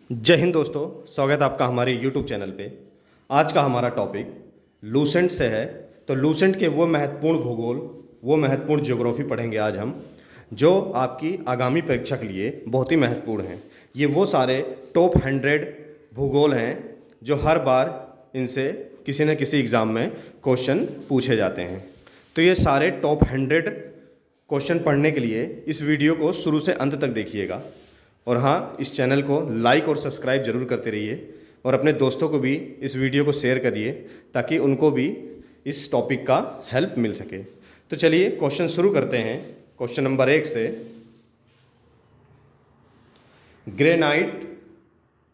जय हिंद दोस्तों, स्वागत है आपका हमारे YouTube चैनल पे। आज का हमारा टॉपिक लूसेंट से है। तो लूसेंट के वो महत्वपूर्ण भूगोल, वो महत्वपूर्ण ज्योग्राफी पढ़ेंगे आज हम, जो आपकी आगामी परीक्षा के लिए बहुत ही महत्वपूर्ण हैं। ये वो सारे टॉप 100 भूगोल हैं जो हर बार इनसे किसी न किसी एग्ज़ाम में क्वेश्चन पूछे जाते हैं। तो ये सारे टॉप 100 क्वेश्चन पढ़ने के लिए इस वीडियो को शुरू से अंत तक देखिएगा। और हाँ, इस चैनल को लाइक और सब्सक्राइब जरूर करते रहिए और अपने दोस्तों को भी इस वीडियो को शेयर करिए ताकि उनको भी इस टॉपिक का हेल्प मिल सके। तो चलिए क्वेश्चन शुरू करते हैं। क्वेश्चन नंबर 1 से, ग्रेनाइट,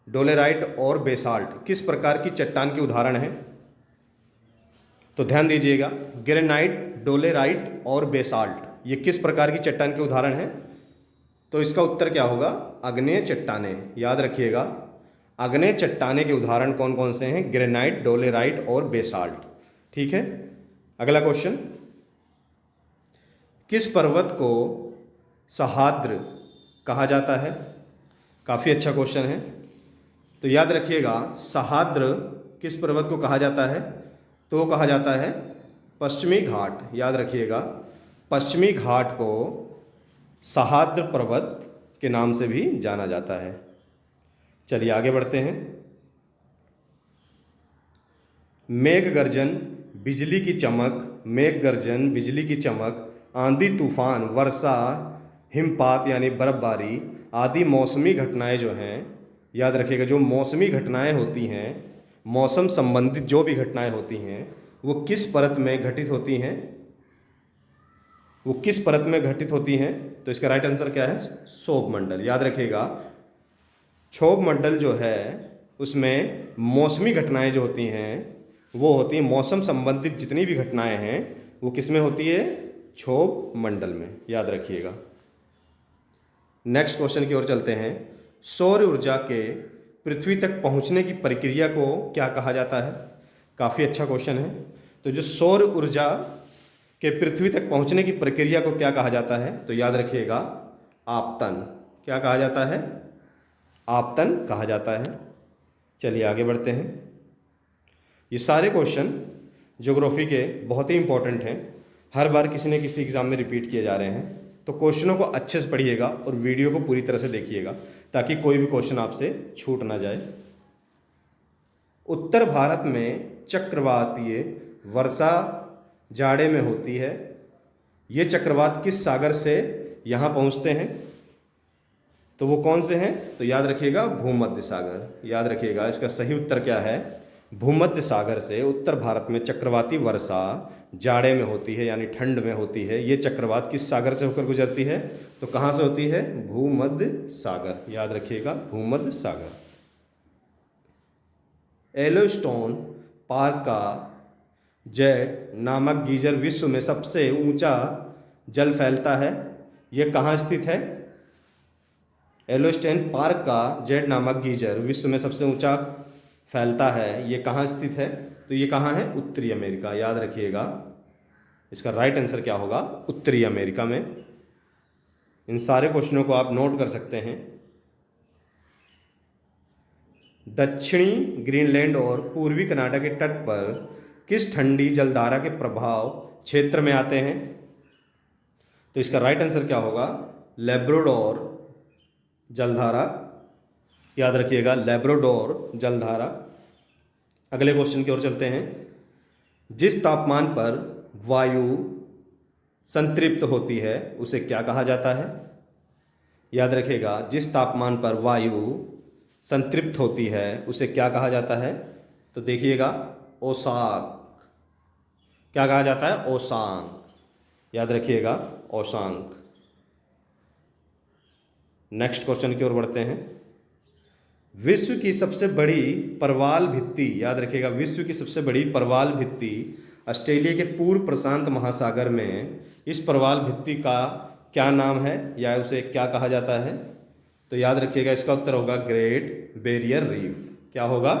डोलेराइट और बेसाल्ट किस प्रकार की चट्टान के उदाहरण हैं? तो ध्यान दीजिएगा, ग्रेनाइट, डोलेराइट और बेसाल्ट ये किस प्रकार की चट्टान के उदाहरण हैं? तो इसका उत्तर क्या होगा? आग्नेय चट्टानें। याद रखिएगा, आग्नेय चट्टानें के उदाहरण कौन कौन से हैं? ग्रेनाइट, डोलेराइट और बेसाल्ट। ठीक है, अगला क्वेश्चन, किस पर्वत को सह्याद्र कहा जाता है? काफ़ी अच्छा क्वेश्चन है। तो याद रखिएगा, सह्याद्र किस पर्वत को कहा जाता है? तो वो कहा जाता है पश्चिमी घाट। याद रखिएगा, पश्चिमी घाट को सह्याद्र पर्वत के नाम से भी जाना जाता है। चलिए आगे बढ़ते हैं। मेघ गर्जन, बिजली की चमक, मेघ गर्जन, बिजली की चमक, आंधी तूफान, वर्षा, हिमपात यानी बर्फबारी आदि मौसमी घटनाएं जो हैं, याद रखिएगा, जो मौसमी घटनाएं होती हैं, मौसम संबंधित जो भी घटनाएं होती हैं, वो किस परत में घटित होती हैं? वो किस परत में घटित होती हैं? तो इसका राइट आंसर क्या है? क्षोभ मंडल। याद रखिएगा, क्षोभ मंडल जो है उसमें मौसमी घटनाएं जो होती हैं वो होती हैं, मौसम संबंधित जितनी भी घटनाएं हैं वो किस में होती है? क्षोभ मंडल में। याद रखिएगा। नेक्स्ट क्वेश्चन की ओर चलते हैं। सौर ऊर्जा के पृथ्वी तक पहुंचने की प्रक्रिया को क्या कहा जाता है? काफ़ी अच्छा क्वेश्चन है। तो जो सौर ऊर्जा के पृथ्वी तक पहुंचने की प्रक्रिया को क्या कहा जाता है? तो याद रखिएगा, आपतन। क्या कहा जाता है? आपतन कहा जाता है। चलिए आगे बढ़ते हैं। ये सारे क्वेश्चन ज्योग्राफी के बहुत ही इंपॉर्टेंट हैं, हर बार किसी न किसी एग्जाम में रिपीट किए जा रहे हैं। तो क्वेश्चनों को अच्छे से पढ़िएगा और वीडियो को पूरी तरह से देखिएगा ताकि कोई भी क्वेश्चन आपसे छूट ना जाए। उत्तर भारत में चक्रवातीय वर्षा जाड़े में होती है। ये चक्रवात किस सागर से यहाँ पहुँचते हैं? तो वो कौन से हैं? तो याद रखिएगा, भूमध्य सागर। याद रखिएगा, इसका सही उत्तर क्या है? भूमध्य सागर से उत्तर भारत में चक्रवाती वर्षा जाड़े में होती है, यानी ठंड में होती है। ये चक्रवात किस सागर से होकर गुजरती है? तो कहाँ से होती है? भूमध्य सागर। याद रखिएगा, भूमध्य सागर। येलोस्टोन पार्क का जेट नामक गीजर विश्व में सबसे ऊंचा जल फैलता है। यह कहाँ स्थित है? येलोस्टोन पार्क का जेट नामक गीजर विश्व में सबसे ऊंचा फैलता है, ये कहाँ स्थित है? तो ये कहाँ है? उत्तरी अमेरिका। याद रखिएगा, इसका राइट आंसर क्या होगा? उत्तरी अमेरिका में। इन सारे क्वेश्चनों को आप नोट कर सकते हैं। दक्षिणी ग्रीनलैंड और पूर्वी कनाडा के तट पर किस ठंडी जलधारा के प्रभाव क्षेत्र में आते हैं? तो इसका राइट आंसर क्या होगा? लैब्राडोर जलधारा। याद रखिएगा, लैब्राडोर जलधारा। अगले क्वेश्चन की ओर चलते हैं। जिस तापमान पर वायु संतृप्त होती है उसे क्या कहा जाता है? याद रखिएगा, जिस तापमान पर वायु संतृप्त होती है उसे क्या कहा जाता है? तो देखिएगा, औसाक। क्या कहा जाता है? औसांक। याद रखिएगा, औसांक। नेक्स्ट क्वेश्चन की ओर बढ़ते हैं। विश्व की सबसे बड़ी परवाल भित्ति, याद रखिएगा, विश्व की सबसे बड़ी परवाल भित्ति ऑस्ट्रेलिया के पूर्व प्रशांत महासागर में, इस परवाल भित्ति का क्या नाम है या उसे क्या कहा जाता है? तो याद रखिएगा, इसका उत्तर होगा ग्रेट बैरियर रीफ। क्या होगा?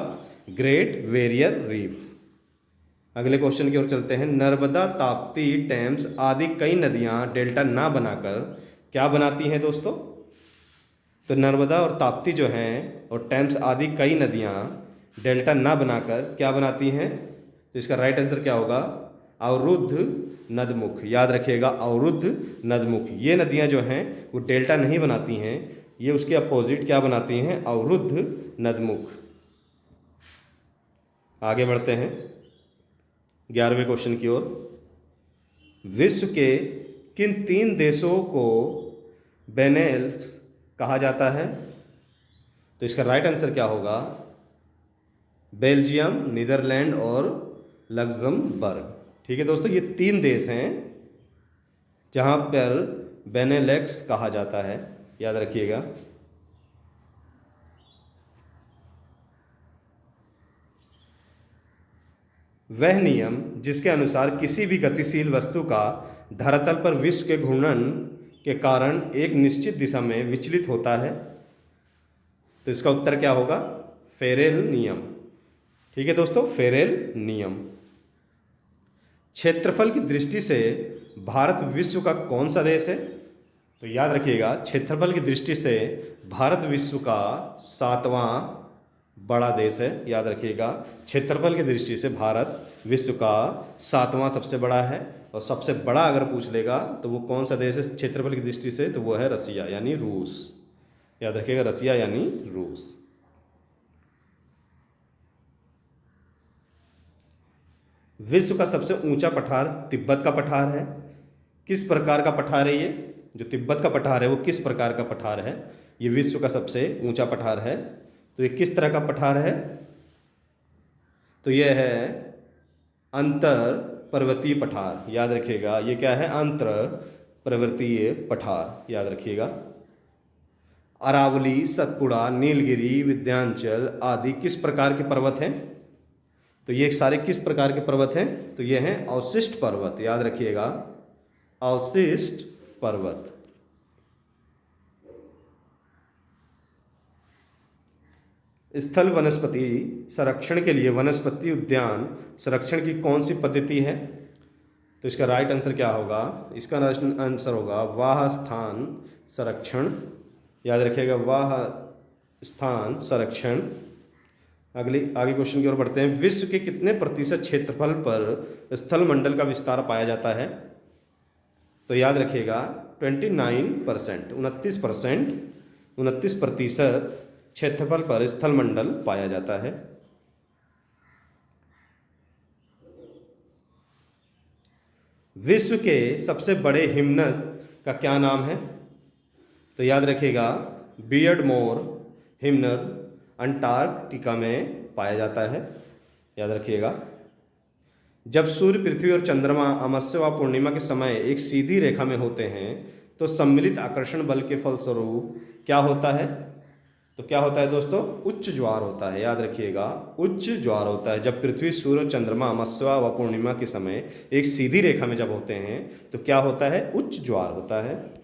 Great barrier reef. अगले क्वेश्चन की ओर चलते हैं। नर्मदा, ताप्ती, टेम्स आदि कई नदियां डेल्टा ना बनाकर क्या बनाती हैं दोस्तों? तो नर्मदा और ताप्ती जो हैं और टेम्स आदि कई नदियाँ डेल्टा ना बनाकर क्या बनाती हैं? तो इसका राइट आंसर क्या होगा? अवरुद्ध नदमुख। याद रखिएगा, अवरुद्ध नदमुख। ये नदियाँ जो हैं वो डेल्टा नहीं बनाती हैं, ये उसके अपोजिट क्या बनाती हैं? अवरुद्ध नदमुख। आगे बढ़ते हैं 11वें क्वेश्चन की ओर। विश्व के किन 3 देशों को बेनेल्स कहा जाता है? तो इसका राइट आंसर क्या होगा? बेल्जियम, नीदरलैंड और लग्जमबर्ग। ठीक है दोस्तों, ये 3 देश हैं जहां पर बेनेलेक्स कहा जाता है, याद रखिएगा। वह नियम जिसके अनुसार किसी भी गतिशील वस्तु का धरातल पर विश्व के घूर्णन के कारण एक निश्चित दिशा में विचलित होता है। तो इसका उत्तर क्या होगा? फेरेल नियम। ठीक है दोस्तों, फेरेल नियम। क्षेत्रफल की दृष्टि से भारत विश्व का कौन सा देश है? तो याद रखिएगा, क्षेत्रफल की दृष्टि से भारत विश्व का 7वां बड़ा देश है। याद रखिएगा, क्षेत्रफल की दृष्टि से भारत विश्व का 7वां सबसे बड़ा है। और सबसे बड़ा अगर पूछ लेगा तो वो कौन सा देश है क्षेत्रफल की दृष्टि से? तो वो है रसिया यानी रूस। याद रखिएगा, रसिया यानी रूस। विश्व का सबसे ऊंचा पठार तिब्बत का पठार है। किस प्रकार का पठार है ये? जो तिब्बत का पठार है वो किस प्रकार का पठार है? ये विश्व का सबसे ऊंचा पठार है। तो ये किस तरह का पठार है? तो ये है अंतर पर्वतीय पठार। याद रखिएगा, ये क्या है? अंतर पर्वतीय पठार। याद रखिएगा। अरावली, सतपुड़ा, नीलगिरी, विंध्याचल आदि किस प्रकार के पर्वत हैं? तो ये सारे किस प्रकार के पर्वत हैं? तो ये हैं अवशिष्ट पर्वत। याद रखिएगा, अवशिष्ट पर्वत। स्थल वनस्पति संरक्षण के लिए वनस्पति उद्यान संरक्षण की कौन सी पद्धति है? तो इसका राइट आंसर क्या होगा? इसका आंसर होगा वाह स्थान संरक्षण। याद रखिएगा, वाह स्थान संरक्षण। आगे क्वेश्चन की ओर बढ़ते हैं। विश्व के कितने प्रतिशत क्षेत्रफल पर स्थल मंडल का विस्तार पाया जाता है? तो याद रखिएगा 29%, 29% क्षेत्रफल पर स्थल मंडल पाया जाता है। विश्व के सबसे बड़े हिमनद का क्या नाम है? तो याद रखिएगा, बियर्डमोर हिमनद अंटार्कटिका में पाया जाता है। याद रखिएगा। जब सूर्य, पृथ्वी और चंद्रमा अमावस्या व पूर्णिमा के समय एक सीधी रेखा में होते हैं तो सम्मिलित आकर्षण बल के फलस्वरूप क्या होता है? तो क्या होता है दोस्तों? उच्च ज्वार होता है। याद रखिएगा, उच्च ज्वार होता है। जब पृथ्वी, सूर्य और चंद्रमा अमावस्या व पूर्णिमा के समय एक सीधी रेखा में जब होते हैं तो क्या होता है? उच्च ज्वार होता है।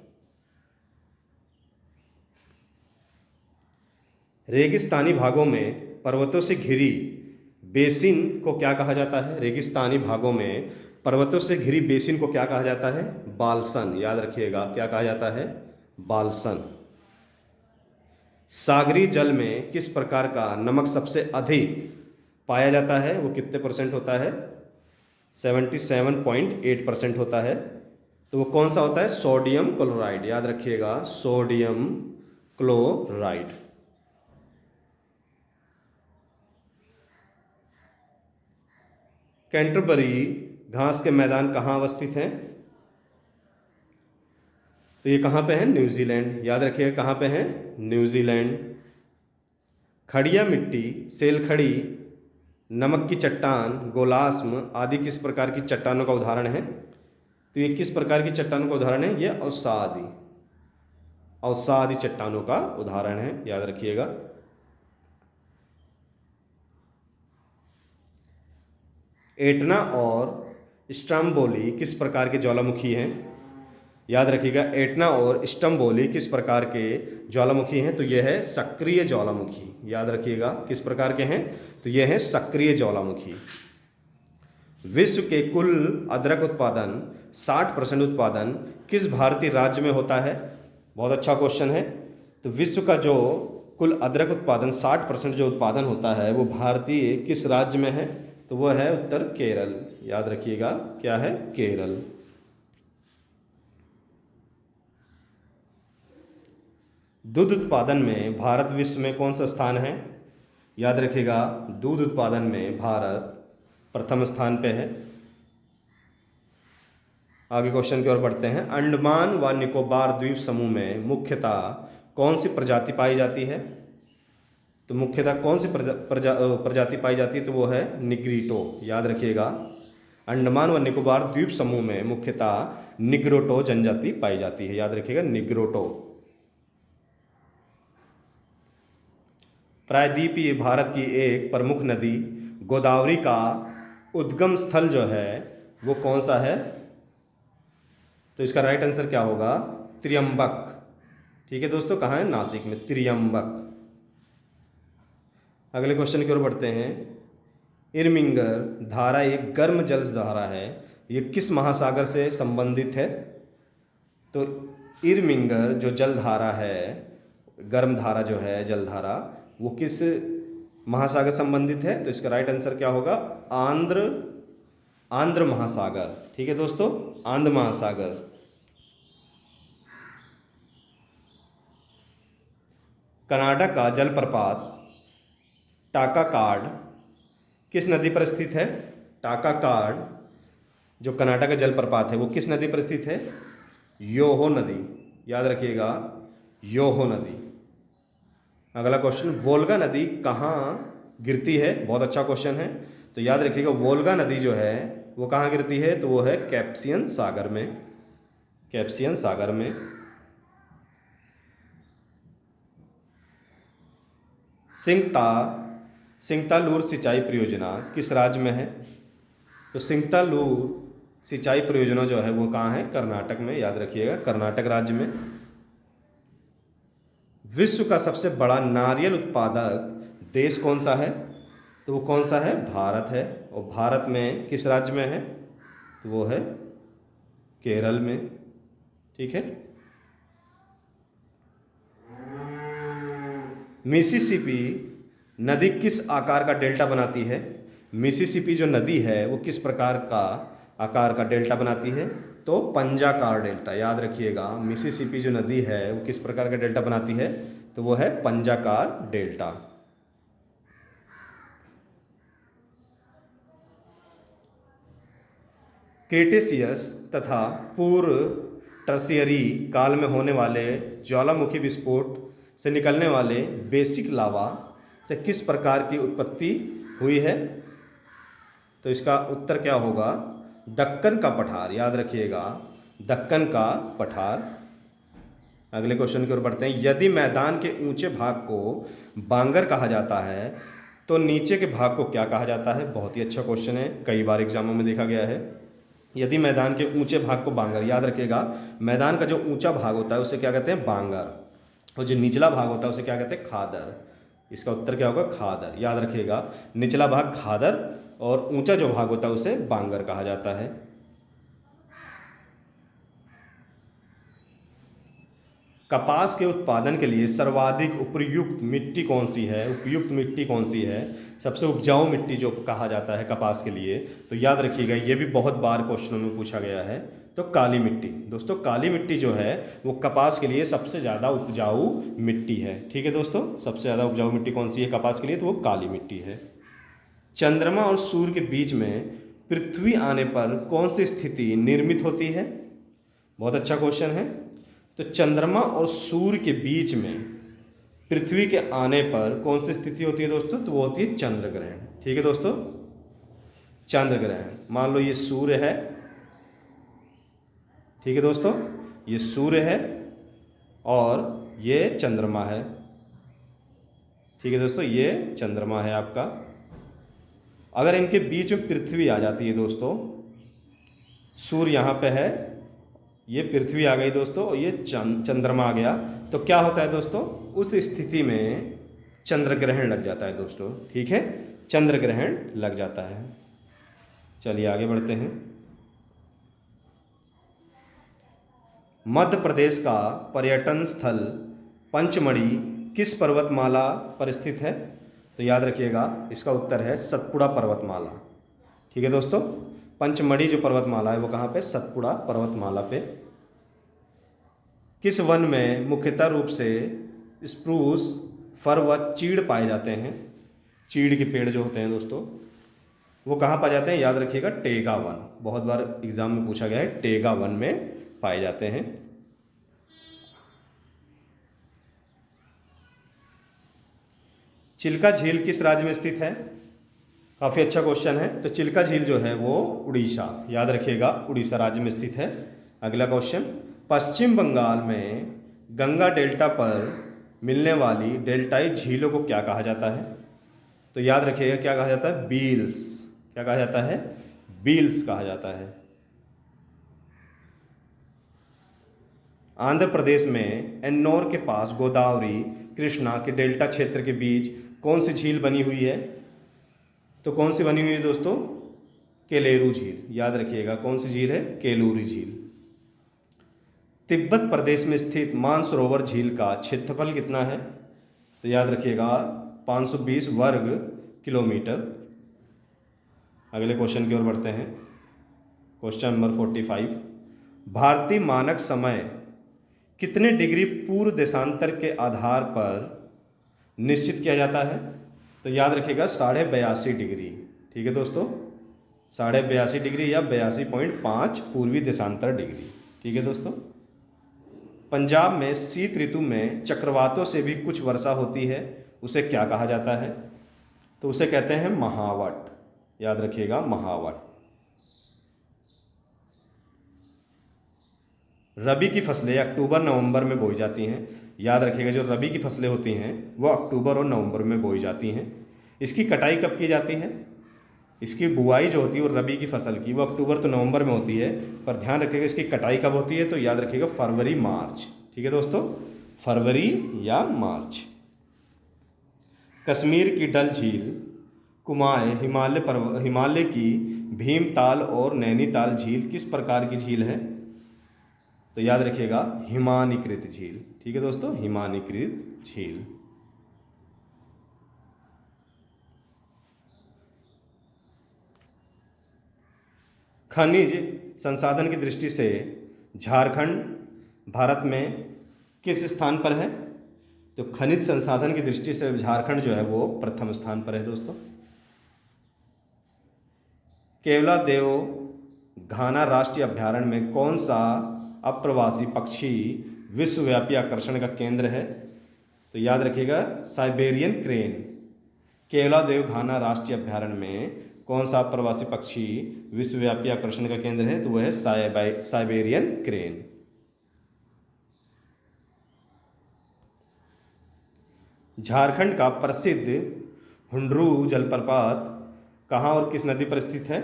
रेगिस्तानी भागों में पर्वतों से घिरी बेसिन को क्या कहा जाता है? रेगिस्तानी भागों में पर्वतों से घिरी बेसिन को क्या कहा जाता है? बाल्सन। याद रखिएगा, क्या कहा जाता है? बाल्सन। सागरी जल में किस प्रकार का नमक सबसे अधिक पाया जाता है? वो कितने परसेंट होता है? 77.8% होता है। तो वो कौन सा होता है? Sodium chloride. याद रखिएगा, सोडियम क्लोराइड। कैंटरबरी घास के मैदान कहाँ अवस्थित हैं? तो ये कहाँ पे है? न्यूजीलैंड। याद रखिएगा, कहाँ पे है? न्यूजीलैंड। खड़िया मिट्टी, सेलखड़ी, नमक की चट्टान, गोलास्म आदि किस प्रकार की चट्टानों का उदाहरण है? तो ये किस प्रकार की चट्टानों का उदाहरण है? ये अवसादी चट्टानों का उदाहरण है। याद रखिएगा। एटना और स्ट्रम्बोली किस प्रकार के ज्वालामुखी हैं? याद रखिएगा, एटना और स्ट्रम्बोली किस प्रकार के ज्वालामुखी हैं? तो यह है सक्रिय ज्वालामुखी। याद रखिएगा, किस प्रकार के हैं? तो यह है सक्रिय ज्वालामुखी। विश्व के कुल अदरक उत्पादन 60% उत्पादन किस भारतीय राज्य में होता है? बहुत अच्छा क्वेश्चन है। तो विश्व का जो कुल अदरक उत्पादन 60% जो उत्पादन होता है वो भारतीय किस राज्य में है? तो वो है उत्तर केरल। याद रखिएगा, क्या है? केरल। दूध उत्पादन में भारत विश्व में कौन सा स्थान है? याद रखिएगा, दूध उत्पादन में भारत प्रथम स्थान पे है। आगे क्वेश्चन की ओर बढ़ते हैं। अंडमान व निकोबार द्वीप समूह में मुख्यतः कौन सी प्रजाति पाई जाती है? तो मुख्यतः कौन सी प्रजाति पाई जाती है? तो वो है निग्रिटो। याद रखिएगा, अंडमान व निकोबार द्वीप समूह में मुख्यतः निग्रोटो जनजाति पाई जाती है। याद रखिएगा, निग्रोटो। प्रायद्वीपीय भारत की एक प्रमुख नदी गोदावरी का उद्गम स्थल जो है वो कौन सा है? तो इसका राइट आंसर क्या होगा? त्र्यंबक। ठीक है दोस्तों, कहाँ है? नासिक में, त्र्यंबक। अगले क्वेश्चन की ओर बढ़ते हैं। इरमिंगर धारा एक गर्म जल धारा है, ये किस महासागर से संबंधित है? तो इरमिंगर जो जल धारा है, गर्म धारा जो है जल धारा, वो किस महासागर संबंधित है? तो इसका राइट आंसर क्या होगा? आंध्र महासागर। ठीक है दोस्तों, आंध्र महासागर। कनाडा का जलप्रपात टाकाकार्ड किस नदी पर स्थित है? टाकाकार्ड जो कनाडा का जलप्रपात है वो किस नदी पर स्थित है? योहो नदी। याद रखिएगा, योहो नदी। अगला क्वेश्चन, वोल्गा नदी कहाँ गिरती है? बहुत अच्छा क्वेश्चन है। तो याद रखिएगा, वोल्गा नदी जो है वो कहाँ गिरती है? तो वो है कैस्पियन सागर में। कैस्पियन सागर में। सिंगतालूर सिंचाई परियोजना किस राज्य में है? तो सिंगतालूर सिंचाई परियोजना जो है वो कहाँ है? कर्नाटक में। याद रखिएगा, कर्नाटक राज्य में। विश्व का सबसे बड़ा नारियल उत्पादक देश कौन सा है? तो वो कौन सा है? भारत है। और भारत में किस राज्य में है? तो वो है केरल में। ठीक है। मिसिसिपी नदी किस आकार का डेल्टा बनाती है? मिसिसिपी जो नदी है वो किस प्रकार का आकार का डेल्टा बनाती है? तो पंजाकार डेल्टा। याद रखिएगा, मिसिसिपी जो नदी है वो किस प्रकार का डेल्टा बनाती है? तो वो है पंजाकार डेल्टा। क्रेटेशियस तथा पूर्व टर्शियरी काल में होने वाले ज्वालामुखी विस्फोट से निकलने वाले बेसिक लावा से किस प्रकार की उत्पत्ति हुई है? तो इसका उत्तर क्या होगा? दक्कन का पठार। याद रखिएगा, दक्कन का पठार। अगले क्वेश्चन की ओर बढ़ते हैं। यदि मैदान के ऊंचे भाग को बांगर कहा जाता है तो नीचे के भाग को क्या कहा जाता है? बहुत ही अच्छा क्वेश्चन है, कई बार एग्जामों में देखा गया है। यदि मैदान के ऊंचे भाग को बांगर, याद रखिएगा, मैदान का जो ऊंचा भाग होता है उसे क्या कहते हैं? बांगर। और जो निचला भाग होता है उसे क्या कहते हैं? खादर। इसका उत्तर क्या होगा? खादर। याद रखिएगा, निचला भाग खादर और ऊंचा जो भाग होता है उसे बांगर कहा जाता है। कपास के उत्पादन के लिए सर्वाधिक उपयुक्त मिट्टी कौन सी है? उपयुक्त मिट्टी कौन सी है? सबसे उपजाऊ मिट्टी जो कहा जाता है कपास के लिए, तो याद रखिएगा, ये भी बहुत बार क्वेश्चनों में पूछा गया है। तो काली मिट्टी। दोस्तों, काली मिट्टी जो है वो कपास के लिए सबसे ज़्यादा उपजाऊ मिट्टी है। ठीक है दोस्तों, सबसे ज़्यादा उपजाऊ मिट्टी कौन सी है कपास के लिए? तो वो काली मिट्टी है। चंद्रमा और सूर्य के बीच में पृथ्वी आने पर कौन सी स्थिति निर्मित होती है? बहुत अच्छा क्वेश्चन है। तो चंद्रमा और सूर्य के बीच में पृथ्वी के आने पर कौन सी स्थिति होती है दोस्तों? तो वो होती है चंद्र ग्रहण। ठीक है दोस्तों, चंद्र ग्रहण। मान लो ये सूर्य है, ठीक है दोस्तों, ये सूर्य है और ये चंद्रमा है। ठीक है दोस्तों, ये चंद्रमा है आपका। अगर इनके बीच में पृथ्वी आ जाती है दोस्तों, सूर्य यहाँ पे है, ये पृथ्वी आ गई दोस्तों और ये चंद्रमा आ गया, तो क्या होता है दोस्तों? उस स्थिति में चंद्र ग्रहण लग जाता है दोस्तों। ठीक है, चंद्र ग्रहण लग जाता है। चलिए आगे बढ़ते हैं। मध्य प्रदेश का पर्यटन स्थल पंचमढ़ी किस पर्वतमाला पर स्थित है? तो याद रखिएगा इसका उत्तर है सतपुड़ा पर्वतमाला। ठीक है दोस्तों, पंचमढ़ी जो पर्वतमाला है वो कहाँ पे? सतपुड़ा पर्वतमाला पे। किस वन में मुख्यतः रूप से स्प्रूस, फर व चीड़ पाए जाते हैं? चीड़ के पेड़ जो होते हैं दोस्तों वो कहाँ पाए जाते हैं? याद रखिएगा टेगा वन। बहुत बार एग्जाम में पूछा गया है, टेगा वन में पाए जाते हैं। चिल्का झील किस राज्य में स्थित है? काफ़ी अच्छा क्वेश्चन है। तो चिल्का झील जो है वो उड़ीसा, याद रखिएगा उड़ीसा राज्य में स्थित है। अगला क्वेश्चन, पश्चिम बंगाल में गंगा डेल्टा पर मिलने वाली डेल्टाई झीलों को क्या कहा जाता है? तो याद रखिएगा क्या कहा जाता है? बील्स। क्या कहा जाता है? बील्स कहा जाता है। आंध्र प्रदेश में एन्नौर के पास गोदावरी कृष्णा के डेल्टा क्षेत्र के बीच कौन सी झील बनी हुई है? तो कौन सी बनी हुई है दोस्तों? केलेरू झील। याद रखिएगा कौन सी झील है? केलूरी झील। तिब्बत प्रदेश में स्थित मानसरोवर झील का क्षेत्रफल कितना है? तो याद रखिएगा 520 वर्ग किलोमीटर। अगले क्वेश्चन की ओर बढ़ते हैं। क्वेश्चन नंबर 45, भारतीय मानक समय कितने डिग्री पूर्व देशांतर के आधार पर निश्चित किया जाता है? तो याद रखिएगा 82.5 डिग्री। ठीक है दोस्तों, 82.5 डिग्री या 82.5 पूर्वी देशांतर डिग्री। ठीक है दोस्तों, पंजाब में शीत ऋतु में चक्रवातों से भी कुछ वर्षा होती है, उसे क्या कहा जाता है? तो उसे कहते हैं महावट। याद रखिएगा महावट। रबी की फसलें अक्टूबर नवंबर में बोई जाती हैं। याद रखिएगा जो रबी की फसलें होती हैं वो अक्टूबर और नवंबर में बोई जाती हैं। इसकी कटाई कब की जाती है? इसकी बुआई जो होती है वो रबी की फसल की वो अक्टूबर तो नवंबर में होती है, पर ध्यान रखिएगा इसकी कटाई कब होती है? तो याद रखिएगा फरवरी मार्च। ठीक है दोस्तों, फरवरी या मार्च। कश्मीर की डल झील, कुमाय, हिमालय की भीमताल और नैनीताल झील किस प्रकार की झील है? तो याद रखिएगा हिमानीकृत झील। ठीक है दोस्तों, हिमानीकृत झील। खनिज संसाधन की दृष्टि से झारखंड भारत में किस स्थान पर है? तो खनिज संसाधन की दृष्टि से झारखंड जो है वो प्रथम स्थान पर है दोस्तों। केवलादेव घाना राष्ट्रीय अभयारण्य में कौन सा अप्रवासी पक्षी विश्वव्यापी आकर्षण का केंद्र है? तो याद रखिएगा साइबेरियन क्रेन। केवलादेव घाना राष्ट्रीय अभयारण्य में कौन सा अप्रवासी पक्षी विश्वव्यापी आकर्षण का केंद्र है? तो वह है साइबेरियन क्रेन। झारखंड का प्रसिद्ध हुंडरू जलप्रपात कहाँ और किस नदी पर स्थित है?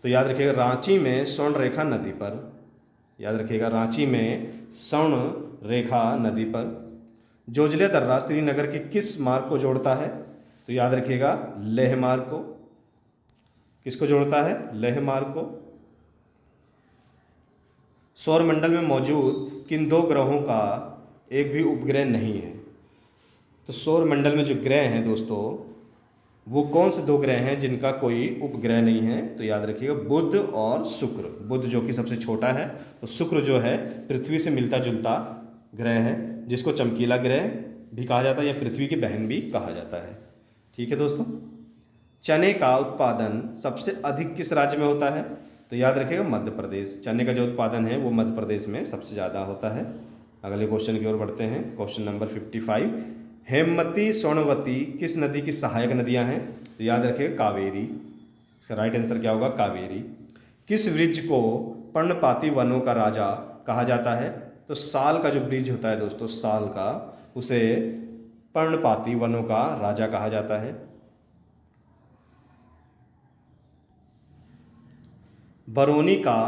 तो याद रखिएगा रांची में स्वर्ण रेखा नदी पर। याद रखिएगा रांची में स्वर्ण रेखा नदी पर। जोजिला दर्रा श्रीनगर के किस मार्ग को जोड़ता है? तो याद रखिएगा लेह मार्ग को। किसको जोड़ता है? लेह मार्ग को। सौरमंडल में मौजूद किन दो ग्रहों का एक भी उपग्रह नहीं है? तो सौरमंडल में जो ग्रह हैं दोस्तों वो कौन से दो ग्रह हैं जिनका कोई उपग्रह नहीं है? तो याद रखिएगा बुध और शुक्र। बुध जो कि सबसे छोटा है, तो शुक्र जो है पृथ्वी से मिलता जुलता ग्रह है, जिसको चमकीला ग्रह भी कहा जाता है या पृथ्वी की बहन भी कहा जाता है। ठीक है दोस्तों, चने का उत्पादन सबसे अधिक किस राज्य में होता है? तो याद रखिएगा मध्य प्रदेश। चने का जो उत्पादन है वो मध्य प्रदेश में सबसे ज़्यादा होता है। अगले क्वेश्चन की ओर बढ़ते हैं। क्वेश्चन नंबर 55, हेमवती, स्वर्णवती किस नदी की सहायक नदियां हैं? तो याद रखिएगा कावेरी। इसका राइट आंसर क्या होगा? कावेरी। किस वृक्ष को पर्णपाती वनों का राजा कहा जाता है? तो साल का जो वृक्ष होता है दोस्तों, साल का, उसे पर्णपाती वनों का राजा कहा जाता है। बरौनी का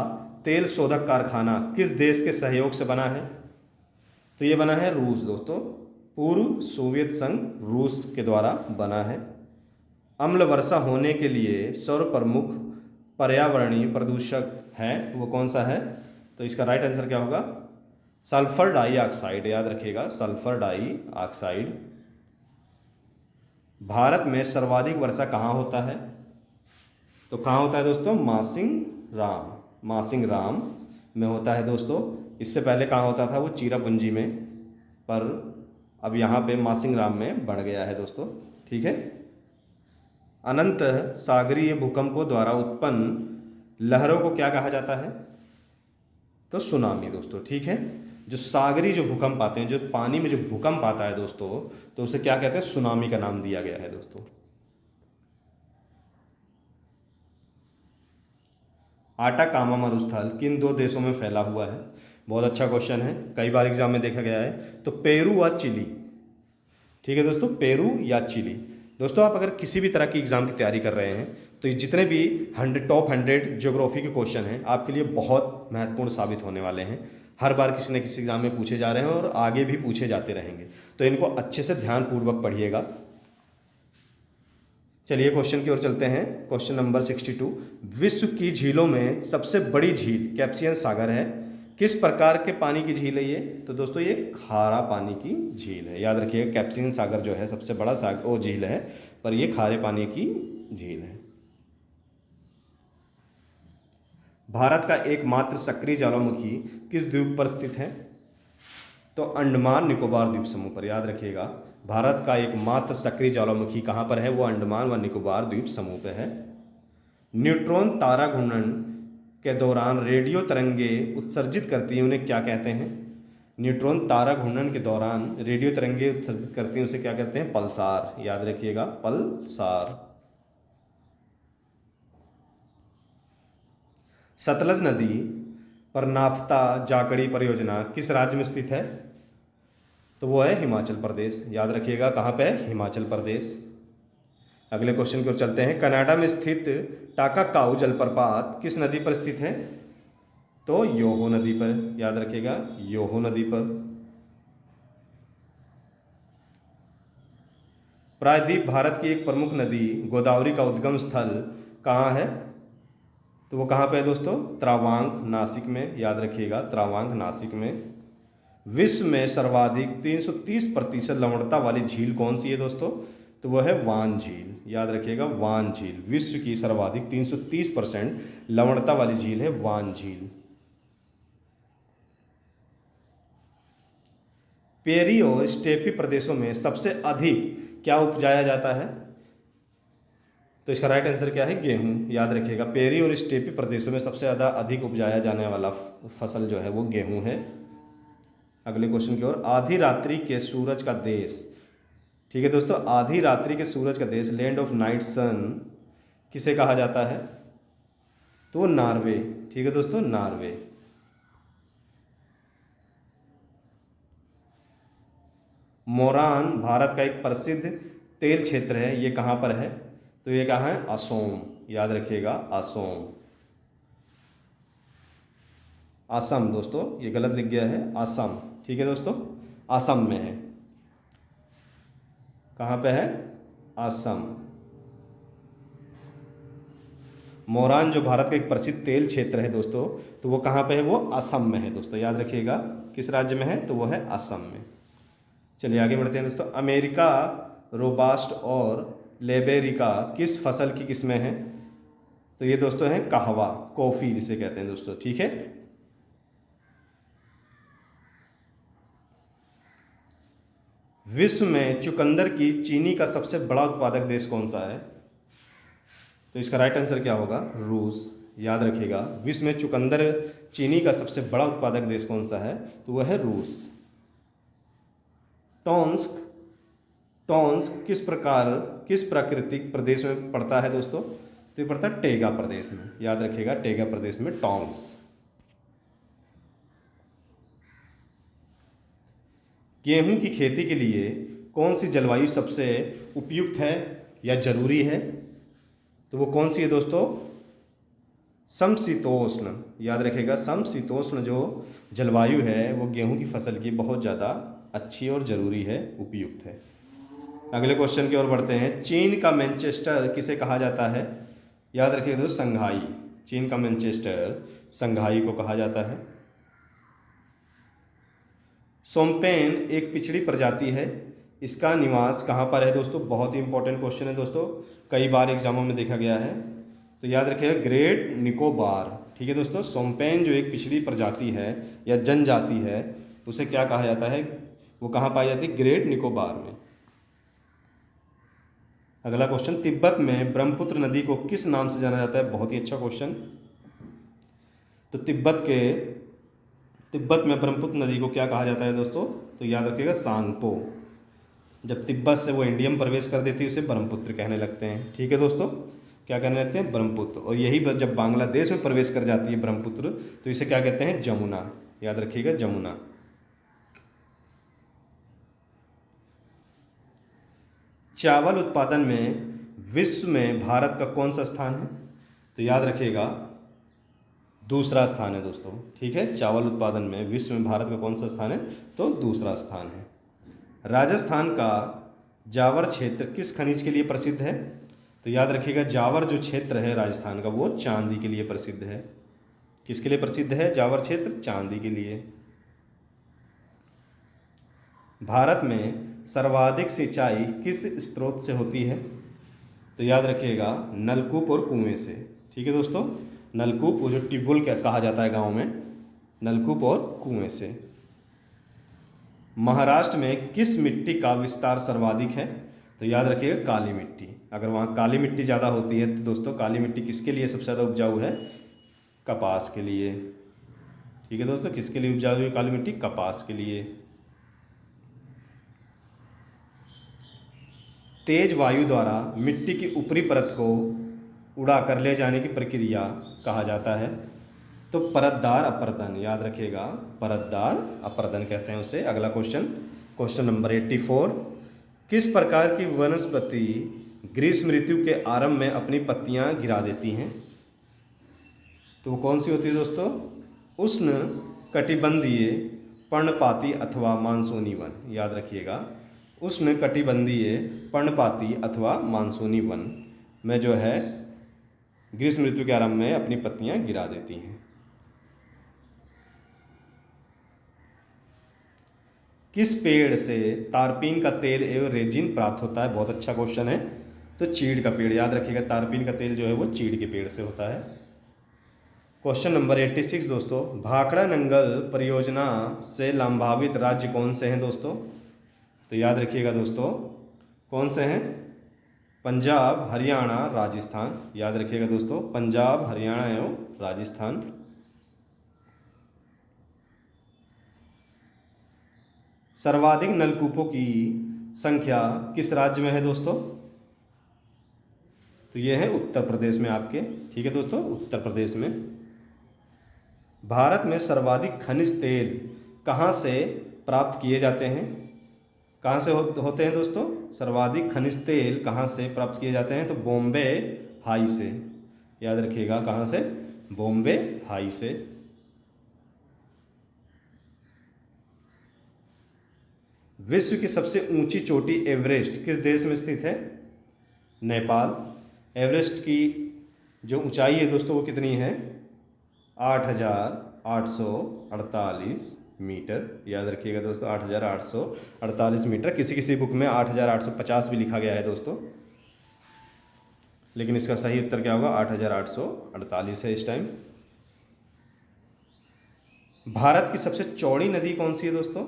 तेल शोधक कारखाना किस देश के सहयोग से बना है? तो ये बना है रूस दोस्तों। पूर्व सोवियत संघ रूस के द्वारा बना है। अम्ल वर्षा होने के लिए सर्व प्रमुख पर्यावरणीय प्रदूषक है, वो कौन सा है? तो इसका राइट आंसर क्या होगा? सल्फर डाइऑक्साइड, याद रखिएगा सल्फर डाइऑक्साइड। भारत में सर्वाधिक वर्षा कहाँ होता है? तो कहाँ होता है दोस्तों? मासिंग राम में होता है दोस्तों। इससे पहले कहाँ होता था? वो चिरापुंजी में, पर अब यहाँ पे मासिंग राम में बढ़ गया है दोस्तों। ठीक है। अनंत सागरीय भूकंपों द्वारा उत्पन्न लहरों को क्या कहा जाता है? तो सुनामी दोस्तों। ठीक है। जो सागरी जो भूकंप आते हैं, जो पानी में जो भूकंप आता है दोस्तों, तो उसे क्या कहते हैं? सुनामी का नाम दिया गया है दोस्तों। आटाकामा मरुस्थल किन दो देशों में फैला हुआ है? बहुत अच्छा क्वेश्चन है, कई बार एग्जाम में देखा गया है। तो पेरू व चिली। ठीक है दोस्तों, पेरू या चिली। दोस्तों आप अगर किसी भी तरह की एग्जाम की तैयारी कर रहे हैं तो ये जितने भी टॉप 100 ज्योग्राफी के क्वेश्चन हैं आपके लिए बहुत महत्वपूर्ण साबित होने वाले हैं। हर बार किसी न किसी एग्जाम में पूछे जा रहे हैं और आगे भी पूछे जाते रहेंगे, तो इनको अच्छे से ध्यानपूर्वक पढ़िएगा। चलिए क्वेश्चन की ओर चलते हैं। क्वेश्चन नंबर 62, विश्व की झीलों में सबसे बड़ी झील कैस्पियन सागर है। किस प्रकार के पानी की झील है ये? तो दोस्तों ये खारा पानी की झील है। याद रखिएगा कैस्पियन सागर जो है सबसे बड़ा सागर वो झील है, पर ये खारे पानी की झील है। भारत का एकमात्र सक्रिय ज्वालामुखी किस द्वीप पर स्थित है? तो अंडमान निकोबार द्वीप समूह पर। याद रखिएगा भारत का एकमात्र सक्रिय ज्वालामुखी कहाँ पर है? वो अंडमान व निकोबार द्वीप समूह पर है। न्यूट्रॉन तारा घूर्णन के दौरान रेडियो तरंगे उत्सर्जित करती हैं, उन्हें क्या कहते हैं? न्यूट्रॉन तारा घूर्णन के दौरान रेडियो तरंगे उत्सर्जित करती हैं, उसे क्या कहते हैं? पल्सार। याद रखिएगा पल्सार। सतलज नदी पर नाफ्ता जाकड़ी परियोजना किस राज्य में स्थित है? तो वो है हिमाचल प्रदेश। याद रखिएगा कहाँ पे है? हिमाचल प्रदेश। अगले क्वेश्चन की ओर चलते हैं। कनाडा में स्थित टाकाकाउ जलप्रपात किस नदी पर स्थित है? तो योहो नदी पर। याद रखिएगा योहो नदी पर। प्रायद्वीप भारत की एक प्रमुख नदी गोदावरी का उद्गम स्थल कहाँ है? तो वो कहाँ पे है दोस्तों? त्रावांक नासिक में। याद रखिएगा त्रावांक नासिक में। विश्व में सर्वाधिक 330% लवणता वाली झील कौन सी है दोस्तों? तो वह है वान झील। याद रखिएगा वान झील। विश्व की सर्वाधिक 330% लवणता वाली झील है वान झील। पेरी और स्टेपी प्रदेशों में सबसे अधिक क्या उपजाया जाता है? तो इसका राइट आंसर क्या है? गेहूं। याद रखिएगा पेरी और स्टेपी प्रदेशों में सबसे ज़्यादा अधिक उपजाया जाने वाला फसल जो है वो गेहूं है। अगले क्वेश्चन की ओर। आधी रात्रि के सूरज का देश। ठीक है दोस्तों, आधी रात्रि के सूरज का देश, लैंड ऑफ नाइट सन, किसे कहा जाता है? तो नॉर्वे। ठीक है दोस्तों, नॉर्वे। मोरान भारत का एक प्रसिद्ध तेल क्षेत्र है, ये कहाँ पर है? तो ये कहाँ है? असोम। याद रखिएगा असोम। असम दोस्तों, ये गलत लिख गया है, असम। ठीक है दोस्तों, असम में है। कहाँ पे है? असम। मोरान जो भारत का एक प्रसिद्ध तेल क्षेत्र है दोस्तों, तो वो कहाँ पे है? वो असम में है दोस्तों। याद रखिएगा किस राज्य में है? तो वो है असम में। चलिए आगे बढ़ते हैं दोस्तों। अमेरिका रोबास्ट और लेबेरिका किस फसल की किस्में हैं? तो ये दोस्तों है कहवा, कॉफ़ी जिसे कहते हैं दोस्तों। ठीक है। विश्व में चुकंदर की चीनी का सबसे बड़ा उत्पादक देश कौन सा है? तो इसका राइट आंसर क्या होगा? रूस। याद रखिएगा विश्व में चुकंदर चीनी का सबसे बड़ा उत्पादक देश कौन सा है? तो वह है रूस। टोंस्क टोंस्क किस प्राकृतिक प्रदेश में पड़ता है दोस्तों? तो ये पड़ता है टेगा प्रदेश में। याद रखिएगा टेगा प्रदेश में टोंस्क। गेहूं की खेती के लिए कौन सी जलवायु सबसे उपयुक्त है या जरूरी है? तो वो कौन सी है दोस्तों? समशीतोष्ण। याद रखिएगा समशीतोष्ण जो जलवायु है वो गेहूं की फसल की बहुत ज़्यादा अच्छी और ज़रूरी है, उपयुक्त है। अगले क्वेश्चन की ओर बढ़ते हैं। चीन का मैनचेस्टर किसे कहा जाता है? याद रखिएगा दोस्तों संघाई। चीन का मैनचेस्टर संघाई को कहा जाता है। सोम्पेन एक पिछड़ी प्रजाति है, इसका निवास कहाँ पर है दोस्तों? बहुत ही इंपॉर्टेंट क्वेश्चन है दोस्तों, कई बार एग्जामों में देखा गया है, तो याद रखिएगा ग्रेट निकोबार। ठीक है दोस्तों, सोम्पेन जो एक पिछड़ी प्रजाति है या जनजाति है, उसे क्या कहा जाता है? वो कहाँ पाई जाती है? ग्रेट निकोबार में। अगला क्वेश्चन, तिब्बत में ब्रह्मपुत्र नदी को किस नाम से जाना जाता है? बहुत ही अच्छा क्वेश्चन। तो तिब्बत में ब्रह्मपुत्र नदी को क्या कहा जाता है दोस्तों? तो याद रखिएगा सांगपो। जब तिब्बत से वो इंडिया में प्रवेश कर देती है उसे ब्रह्मपुत्र कहने लगते हैं। ठीक है दोस्तों, क्या कहने लगते हैं? ब्रह्मपुत्र। और यही जब बांग्लादेश में प्रवेश कर जाती है ब्रह्मपुत्र, तो इसे क्या कहते हैं? जमुना। याद रखिएगा, जमुना। चावल उत्पादन में विश्व में भारत का कौन सा स्थान है? तो याद रखिएगा दूसरा स्थान है दोस्तों। ठीक है, चावल उत्पादन में विश्व में भारत का कौन सा स्थान है? तो दूसरा स्थान है। राजस्थान का जावर क्षेत्र किस खनिज के लिए प्रसिद्ध है? तो याद रखिएगा जावर जो क्षेत्र है राजस्थान का, वो चांदी के लिए प्रसिद्ध है। किसके लिए प्रसिद्ध है जावर क्षेत्र? चांदी के लिए। भारत में सर्वाधिक सिंचाई किस स्रोत से होती है? तो याद रखिएगा नलकूप और कुएं से। ठीक है दोस्तों, नलकूप, वो जो ट्यूबवेल कहा जाता है गांव में, नलकूप और कुएं से। महाराष्ट्र में किस मिट्टी का विस्तार सर्वाधिक है? तो याद रखिएगा काली मिट्टी। अगर वहाँ काली मिट्टी ज़्यादा होती है तो दोस्तों काली मिट्टी किसके लिए सबसे ज़्यादा उपजाऊ है? कपास के लिए। ठीक है दोस्तों, किसके लिए उपजाऊ है काली मिट्टी? कपास के लिए। तेज वायु द्वारा मिट्टी की ऊपरी परत को उड़ा कर ले जाने की प्रक्रिया कहा जाता है? तो परतदार अपरदन। याद रखिएगा परतदार अपरदन कहते हैं उसे। अगला क्वेश्चन नंबर 84, किस प्रकार की वनस्पति ग्रीष्म ऋतु के आरंभ में अपनी पत्तियां गिरा देती हैं? तो वो कौन सी होती है दोस्तों? उष्ण कटिबंधीय, पर्णपाती अथवा मानसूनी वन। याद रखिएगा उष्ण कटिबंधीय, पर्णपाती अथवा मानसूनी वन में जो है ग्रीष्म ऋतु के आरंभ में अपनी पत्तियां गिरा देती हैं। किस पेड़ से तारपीन का तेल एवं रेजिन प्राप्त होता है? बहुत अच्छा क्वेश्चन है। तो चीड़ का पेड़। याद रखिएगा तारपीन का तेल जो है वो चीड़ के पेड़ से होता है। क्वेश्चन नंबर 86 दोस्तों, भाखड़ा नंगल परियोजना से लाभान्वित राज्य कौन से हैं दोस्तों? तो याद रखिएगा दोस्तों कौन से हैं? पंजाब, हरियाणा, राजस्थान। याद रखिएगा दोस्तों पंजाब, हरियाणा एवं राजस्थान। सर्वाधिक नलकूपों की संख्या किस राज्य में है दोस्तों? तो ये है उत्तर प्रदेश में आपके। ठीक है दोस्तों, उत्तर प्रदेश में। भारत में सर्वाधिक खनिज तेल कहाँ से प्राप्त किए जाते हैं? कहाँ से होते हैं दोस्तों? सर्वाधिक खनिज तेल कहाँ से प्राप्त किए जाते हैं? तो बॉम्बे हाई से। याद रखिएगा कहाँ से? बॉम्बे हाई से। विश्व की सबसे ऊंची चोटी एवरेस्ट किस देश में स्थित है? नेपाल। एवरेस्ट की जो ऊंचाई है दोस्तों वो कितनी है? 8,848 मीटर। याद रखिएगा दोस्तों 8,848 मीटर। किसी किसी बुक में 8,850 भी लिखा गया है दोस्तों, लेकिन इसका सही उत्तर क्या होगा? 8,848 है इस टाइम। भारत की सबसे चौड़ी नदी कौन सी है दोस्तों?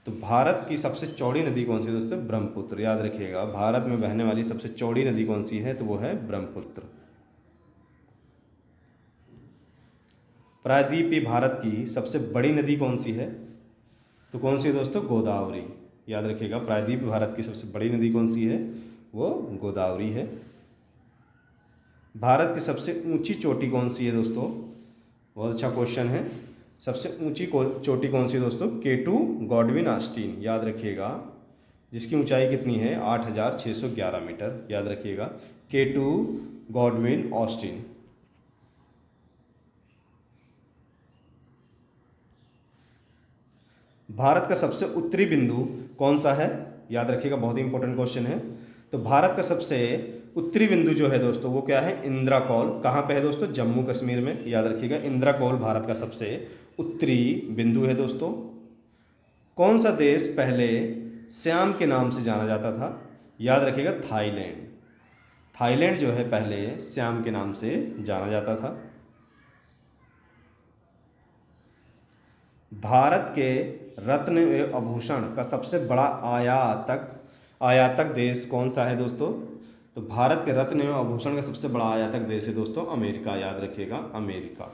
तो भारत की सबसे चौड़ी नदी कौन सी है दोस्तों? ब्रह्मपुत्र। याद रखिएगा भारत में बहने वाली सबसे चौड़ी नदी कौन सी है? तो वो है ब्रह्मपुत्र। प्रायद्वीपीय भारत की सबसे बड़ी नदी कौन सी है? तो कौन सी है दोस्तों? गोदावरी। याद रखिएगा प्रायद्वीपीय भारत की सबसे बड़ी नदी कौन सी है? वो गोदावरी है। भारत की सबसे ऊंची चोटी कौन सी है दोस्तों? बहुत अच्छा क्वेश्चन है। सबसे ऊंची चोटी कौन सी है दोस्तों? केटू गॉडविन ऑस्टिन। याद रखिएगा जिसकी ऊंचाई कितनी है? 8,611 मीटर। याद रखिएगा केटू गॉडविन ऑस्टिन। भारत का सबसे उत्तरी बिंदु कौन सा है? याद रखिएगा बहुत ही इंपॉर्टेंट क्वेश्चन है। तो भारत का सबसे उत्तरी बिंदु जो है दोस्तों वो क्या है? इंदिरा कौल। कहाँ पे है दोस्तों? जम्मू कश्मीर में। याद रखिएगा इंदिरा कौल भारत का सबसे उत्तरी बिंदु है दोस्तों। कौन सा देश पहले श्याम के नाम से जाना जाता था? याद रखिएगा, थाईलैंड। थाईलैंड जो है पहले श्याम के नाम से जाना जाता था। भारत के रत्न एवं आभूषण का सबसे बड़ा आयातक देश कौन सा है दोस्तों? तो भारत के रत्न एवं आभूषण का सबसे बड़ा आयातक देश है दोस्तों अमेरिका। याद रखिएगा, अमेरिका।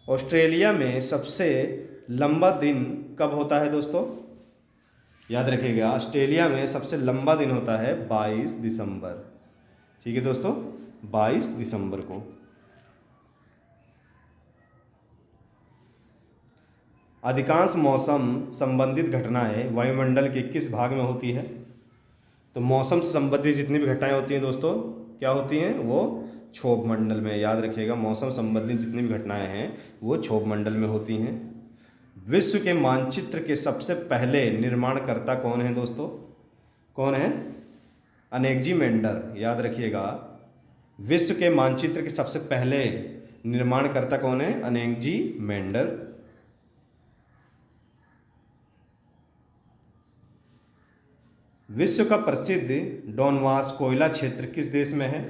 ऑस्ट्रेलिया में सबसे लंबा दिन कब होता है दोस्तों? याद रखिएगा, ऑस्ट्रेलिया में सबसे लंबा दिन होता है 22 दिसंबर। ठीक है दोस्तों, 22 दिसंबर को। अधिकांश मौसम संबंधित घटनाएं वायुमंडल के किस भाग में होती है? तो मौसम से संबंधित जितनी भी घटनाएं होती हैं दोस्तों, क्या होती हैं? वो क्षोभ मंडल में। याद रखिएगा, मौसम संबंधित जितनी भी घटनाएं हैं वो क्षोभ मंडल में होती हैं। विश्व के मानचित्र के सबसे पहले निर्माणकर्ता कौन है दोस्तों? कौन है? अनेक्जीमेंडर। याद रखिएगा, विश्व के मानचित्र के सबसे पहले निर्माणकर्ता कौन है? अनेक्जीमेंडर। विश्व का प्रसिद्ध डॉनवास कोयला क्षेत्र किस देश में है?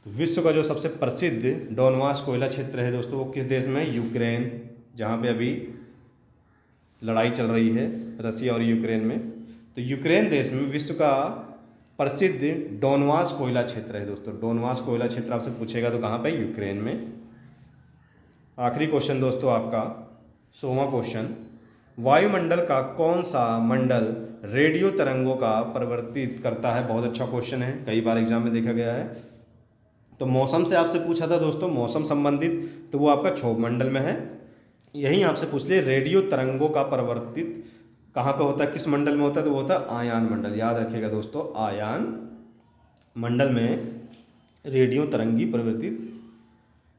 तो विश्व का जो सबसे प्रसिद्ध डॉनवास कोयला क्षेत्र है दोस्तों, वो किस देश में है? यूक्रेन, जहाँ पे अभी लड़ाई चल रही है रसिया और यूक्रेन में। तो यूक्रेन देश में विश्व का प्रसिद्ध डॉनवास कोयला क्षेत्र है दोस्तों। डॉनवास कोयला क्षेत्र आपसे पूछेगा तो कहाँ पे? यूक्रेन में। आखिरी क्वेश्चन दोस्तों आपका 100वां क्वेश्चन, वायुमंडल का कौन सा मंडल रेडियो तरंगों का परिवर्तित करता है? बहुत अच्छा क्वेश्चन है, कई बार एग्जाम में देखा गया है। तो मौसम से आपसे पूछा था दोस्तों, मौसम संबंधित, तो वो आपका क्षोभ मंडल में है। यहीं आपसे पूछ लिए रेडियो तरंगों का परिवर्तित कहाँ पे होता है, किस मंडल में होता है? तो वो होता है आयान मंडल। याद रखिएगा दोस्तों, आयान मंडल में रेडियो तरंगी परिवर्तित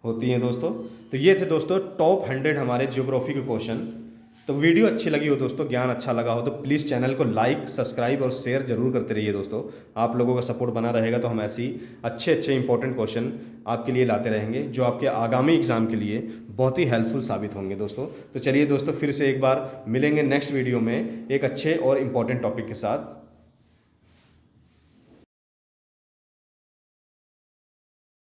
होती हैं दोस्तों। तो ये थे दोस्तों टॉप 100 हमारे ज्योग्राफी के क्वेश्चन। तो वीडियो अच्छी लगी हो दोस्तों, ज्ञान अच्छा लगा हो तो प्लीज़ चैनल को लाइक, सब्सक्राइब और शेयर जरूर करते रहिए दोस्तों। आप लोगों का सपोर्ट बना रहेगा तो हम ऐसी अच्छे इंपॉर्टेंट क्वेश्चन आपके लिए लाते रहेंगे, जो आपके आगामी एग्जाम के लिए बहुत ही हेल्पफुल साबित होंगे दोस्तों। तो चलिए दोस्तों, फिर से एक बार मिलेंगे नेक्स्ट वीडियो में एक अच्छे और इम्पॉर्टेंट टॉपिक के साथ।